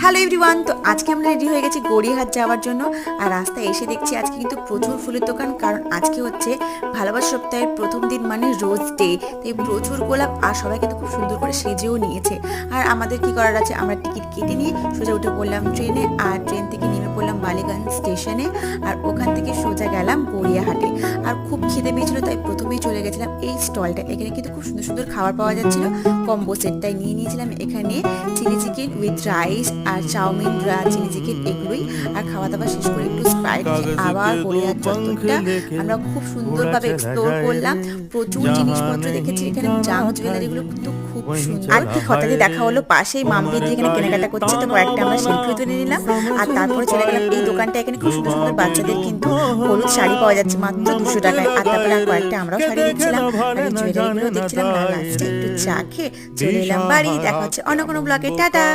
Hello everyone, তো আজকে আমরা রেডি হয়ে গেছি গড়িয়াহাট যাওয়ার জন্য। আর রাস্তায় এসে দেখছি আজকে কিন্তু প্রচুর ফুলের দোকান, কারণ আজকে হচ্ছে ভালোবাসা সপ্তাহের প্রথম দিন, মানে রোজ ডে। তাই প্রচুর গোলাপ, আর সবাই কিন্তু খুব সুন্দর করে সেজেও নিয়েছে। আর আমাদের কি করার আছে, আমরা টিকিট কেটে নিয়ে সোজা উঠে পড়লাম ট্রেনে, আর ট্রেন থেকে নেমে পড়লাম বালিগঞ্জ স্টেশনে, আর ওখান থেকে সোজা গেলাম গড়িয়াহাটে। আর খুব খিদে পেয়েছিল, তাই প্রথমেই চলে গেছিলাম এই স্টলটা। এখানে কিন্তু খুব সুন্দর সুন্দর খাবার পাওয়া যাচ্ছিল, কম্বো সেটটাই নিয়ে নিয়েছিলাম। এখানে চিলি চিকেন উইথ রাইস আর চাউমিন, চিলি চিকেন, এগুলোই। আর খাওয়া দাওয়া শেষ করে একটু স্প্রাইট আবার গড়িয়াহাট চত্বরটা আমরা খুব সুন্দরভাবে এক্সপ্লোর করলাম। প্রচুর জিনিসপত্র দেখেছি এখানে, জাম জুয়েলারিগুলো কিন্তু খুব সুন্দর। আর ঠিক হঠাৎই দেখা হলো পাশেই মাম্পি যেখানে কেনাকাটা করছে, তো কয়েকটা আমরা সেলফি তুলে নিলাম। আর তারপরে চলে গেলাম এই দোকানটা। এখানে খুব সুন্দর সুন্দর বাচ্চাদের কিন্তু হলুদ শাড়ি পাওয়া যাচ্ছে মাত্র 200 টাকায়। আর তারপরে আর কয়েকটা আমরাও শাড়ি দেখছিলাম, আর এই জুয়েলারিগুলো দেখছিলাম। লাস্টে একটু চা খেয়ে চলে এলাম বাড়ি। দেখা হচ্ছে অন্য কোনো ব্লগে। টাটা।